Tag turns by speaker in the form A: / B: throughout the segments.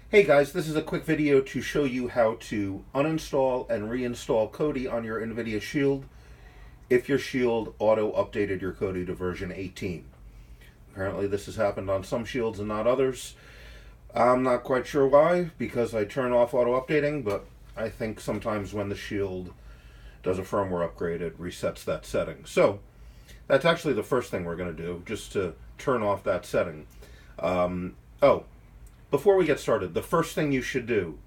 A: Hey guys, this is a quick video to show you how to uninstall and reinstall Kodi on your NVIDIA Shield if your Shield auto-updated your Kodi to version 18. Apparently this has happened on some Shields and not others. I'm not quite sure why, because I turn off auto-updating, but I think sometimes when the Shield does a firmware upgrade, it resets that setting. So that's actually the first thing we're going to do, just to turn off that setting. Before we get started, the first thing you should do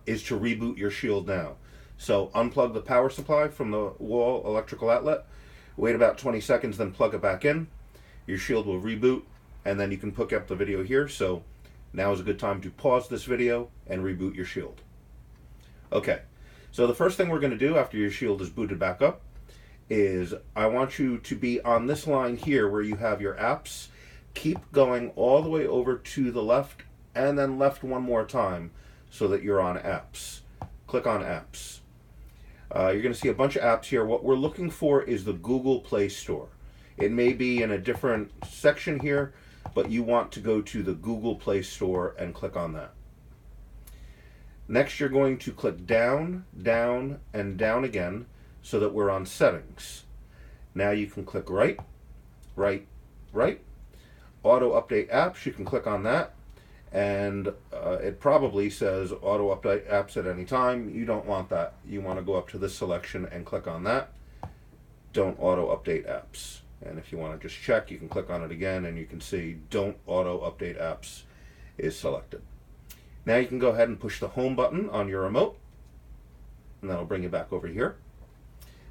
A: is to reboot your Shield now. So unplug the power supply from the wall electrical outlet, wait about 20 seconds, then plug it back in. Your Shield will reboot, and then you can pick up the video here. So now is a good time to pause this video and reboot your Shield. Okay, so the first thing we're going to do after your Shield is booted back up is I want you to be on this line here where you have your apps. Keep going all the way over to the left and then left one more time so that you're on apps. Click on apps. You're going to see a bunch of apps here. What we're looking for is the Google Play Store. It may be in a different section here, but you want to go to the Google Play Store and click on that. Next, you're going to click down, down, and down again so that we're on settings. Now you can click right, right, right. Auto update apps, you can click on that, and it probably says auto update apps at any time. You don't want that. You want to go up to this selection and click on that. Don't auto update apps. And if you want to just check, you can click on it again and you can see don't auto update apps is selected. Now you can go ahead and push the home button on your remote, and that'll bring you back over here.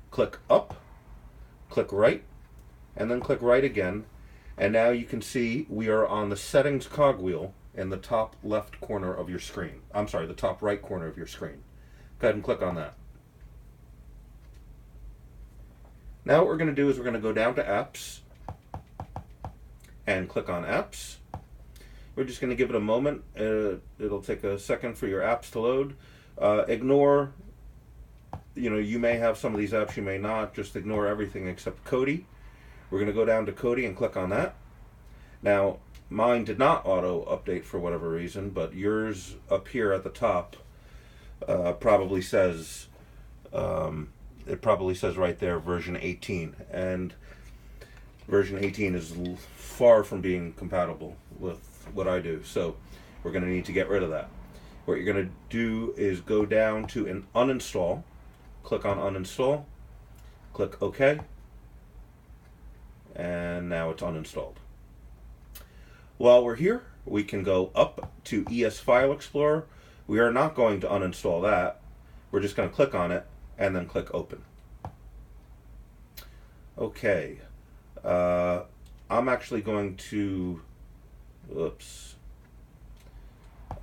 A: Click up, click right, and then click right again. And now you can see we are on the settings cogwheel in the top left corner of your screen. I'm sorry, the top right corner of your screen. Go ahead and click on that. Now what we're going to do is we're going to go down to apps and click on apps. We're just going to give it a moment. It'll take a second for your apps to load. Ignore, you may have some of these apps, you may not. Just ignore everything except Kodi. We're going to go down to Kodi and click on that. Now, mine did not auto update for whatever reason, but yours up here at the top probably says, it probably says right there version 18. And version 18 is far from being compatible with what I do. So we're going to need to get rid of that. What you're going to do is go down to an uninstall, click on uninstall, click OK. And now it's uninstalled. While we're here, we can go up to ES File Explorer. We are not going to uninstall that. We're just going to click on it and then click Open. Okay. I'm actually going to,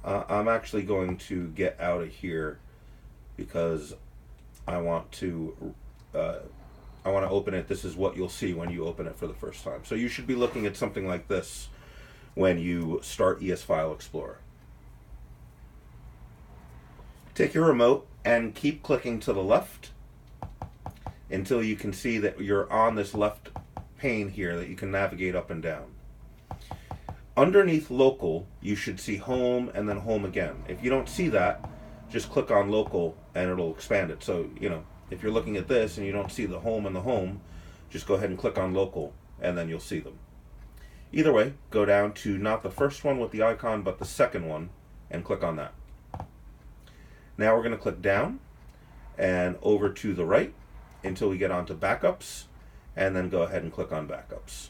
A: I'm actually going to get out of here because I want to open it. This is what you'll see when you open it for the first time. So you should be looking at something like this when you start ES File Explorer. Take your remote and keep clicking to the left until you can see that you're on this left pane here that you can navigate up and down. Underneath local, you should see home and then home again. If you don't see that, just click on local and it'll expand it. So, if you're looking at this and you don't see the home and the home, just go ahead and click on local and then you'll see them. Either way, go down to not the first one with the icon, but the second one and click on that. Now we're going to click down and over to the right until we get onto backups, and then go ahead and click on backups.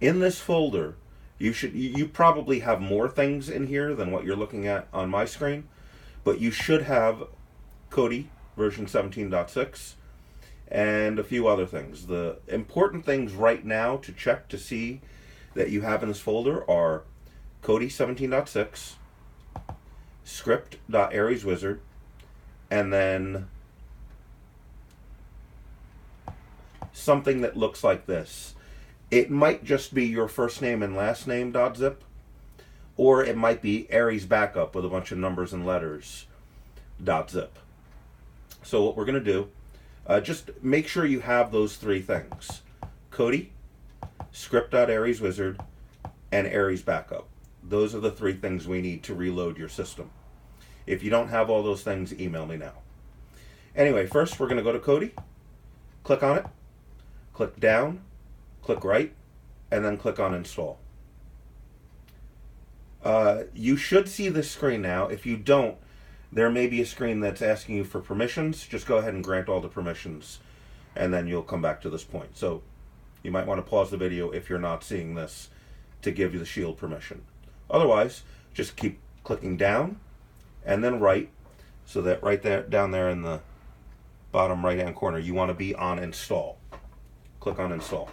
A: In this folder, you probably have more things in here than what you're looking at on my screen, but you should have Kodi version 17.6 and a few other things. The important things right now to check to see that you have in this folder are Kodi 17.6, script.arieswizard, and then something that looks like this. It might just be your first name and last name .zip, or it might be Aries backup with a bunch of numbers and letters .zip. So what we're going to do, just make sure you have those three things. Kodi, script.arieswizard, and Aries backup. Those are the three things we need to reload your system. If you don't have all those things, email me now. Anyway, first we're going to go to Kodi, click on it, click down, click right, and then click on install. You should see this screen now. If you don't, there may be a screen that's asking you for permissions. Just go ahead and grant all the permissions, and then you'll come back to this point. So you might want to pause the video if you're not seeing this to give you the Shield permission. Otherwise, just keep clicking down and then right, so that right there, down there in the bottom right hand corner, you want to be on install. Click on install.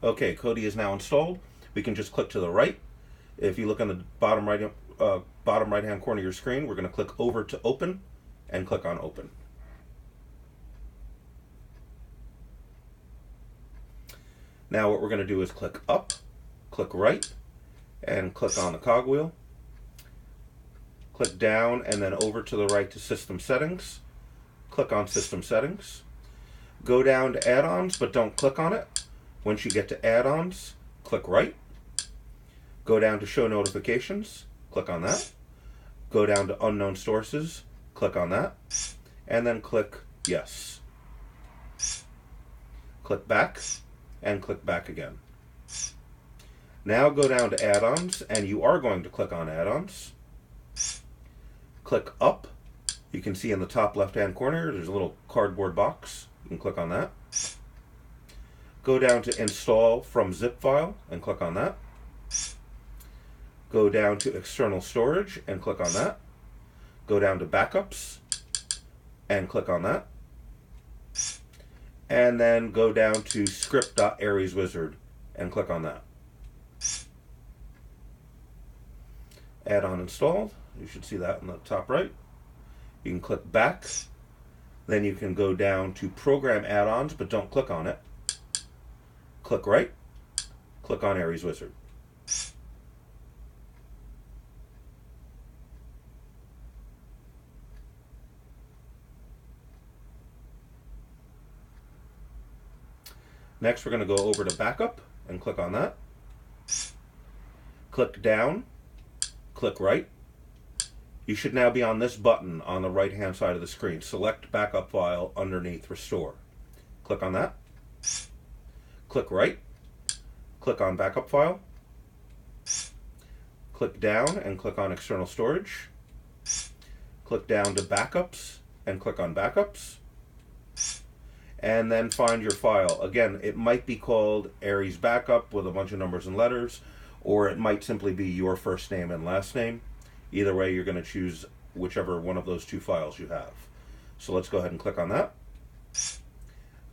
A: Okay, Kodi is now installed. We can just click to the right. If you look on the bottom right hand corner of your screen, we're going to click over to open and click on open. Now what we're going to do is click up, click right, and click on the cogwheel. Click down and then over to the right to System Settings. Click on System Settings. Go down to Add-ons, but don't click on it. Once you get to Add-ons, click right. Go down to Show Notifications. Click on that. Go down to Unknown Sources. Click on that. And then click Yes. Click back and click back again. Now go down to Add-ons, and you are going to click on Add-ons. Click up. You can see in the top left-hand corner, there's a little cardboard box. You can click on that. Go down to Install from Zip File and click on that. Go down to External Storage and click on that. Go down to Backups and click on that. And then go down to Script.AriesWizard and click on that. Add-on installed. You should see that in the top right. You can click back. Then you can go down to Program Add-ons, but don't click on it. Click right. Click on AriesWizard. Next, we're going to go over to Backup and click on that. Click down, click right. You should now be on this button on the right-hand side of the screen. Select Backup File underneath Restore. Click on that. Click right. Click on Backup File. Click down and click on External Storage. Click down to Backups and click on Backups. And then find your file. Again, it might be called Aries Backup with a bunch of numbers and letters, or it might simply be your first name and last name. Either way, you're going to choose whichever one of those two files you have. So let's go ahead and click on that.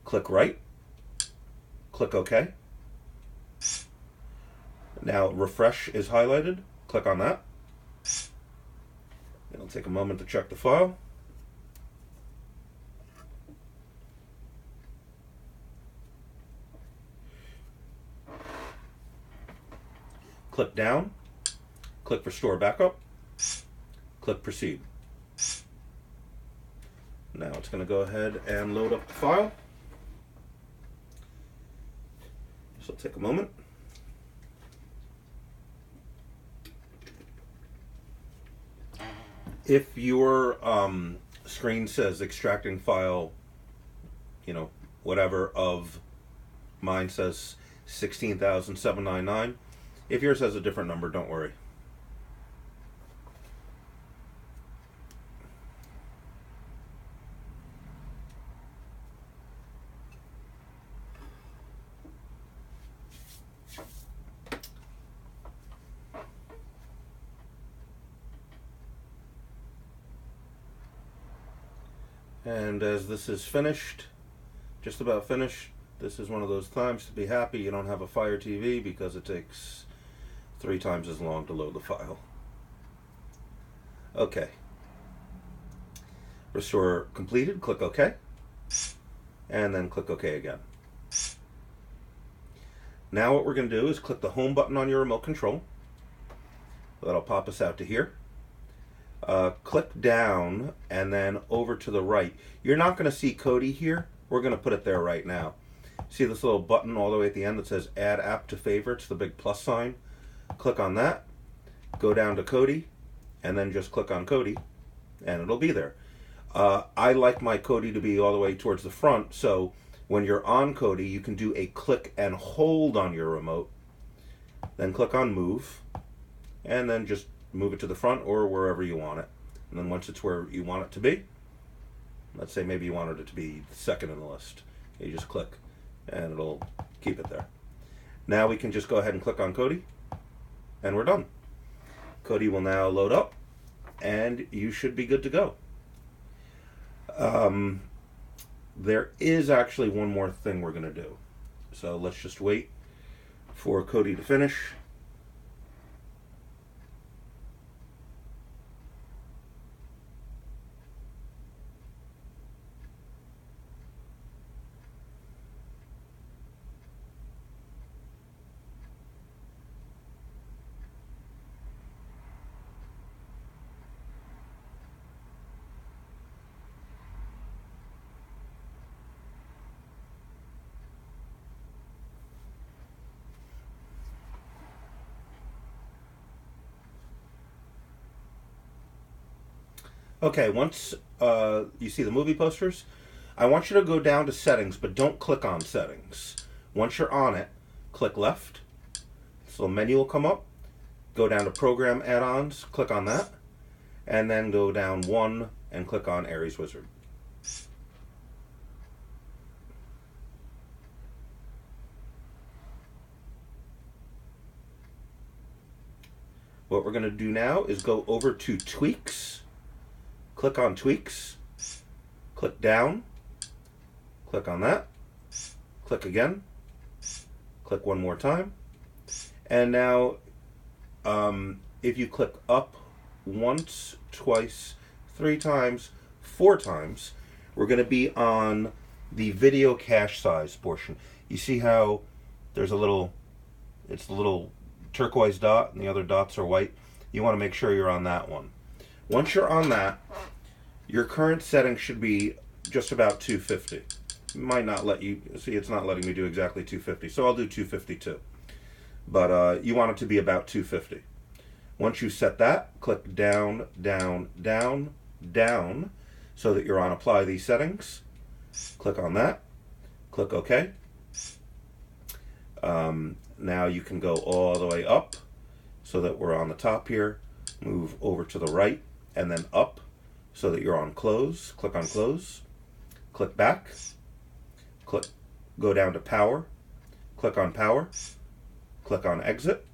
A: Click right. Click OK. Now refresh is highlighted. Click on that. It'll take a moment to check the file. Click down. Click Restore Backup. Click Proceed. Now it's going to go ahead and load up the file. So it'll take a moment. If your screen says extracting file, whatever of mine says 16,799. If yours has a different number, don't worry. And as this is finished, just about finished, this is one of those times to be happy you don't have a Fire TV, because it takes 3 times as long to load the file. Okay. Restore completed, click OK. And then click OK again. Now what we're going to do is click the home button on your remote control. That'll pop us out to here. click down and then over to the right. You're not going to see Kodi here. We're going to put it there right now. See this little button all the way at the end that says Add App to Favorites, the big plus sign? Click on that, go down to Kodi, and then just click on Kodi, and it'll be there. I like my Kodi to be all the way towards the front, so when you're on Kodi, you can do a click and hold on your remote, then click on Move, and then just move it to the front or wherever you want it. And then once it's where you want it to be, let's say maybe you wanted it to be second in the list, you just click and it'll keep it there. Now we can just go ahead and click on Kodi, and we're done. Kodi will now load up, and you should be good to go. There is actually one more thing we're going to do. So let's just wait for Kodi to finish. Okay, once you see the movie posters, I want you to go down to settings, but don't click on settings. Once you're on it, click left. This little menu will come up. Go down to program add-ons, click on that, and then go down one and click on Aries Wizard. What we're going to do now is go over to tweaks. Click on tweaks, click down, click on that, click again, click one more time, and now if you click up once, twice, 3 times, 4 times, we're going to be on the video cache size portion. You see how there's a little, it's the little turquoise dot and the other dots are white? You want to make sure you're on that one. Once you're on that, your current setting should be just about 250. It might not let you, see it's not letting me do exactly 250, so I'll do 252. But you want it to be about 250. Once you set that, click down, down, down, down, so that you're on Apply These Settings. Click on that, click OK. Now you can go all the way up so that we're on the top here, move over to the right, and then up so that you're on Close. Click on Close, click back, click, go down to Power, click on Power, click on Exit.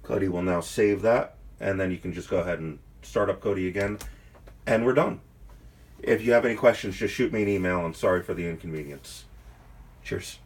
A: Kodi will now save that, and then you can just go ahead and start up Kodi again, and we're done. If you have any questions, just shoot me an email, and sorry for the inconvenience. Cheers.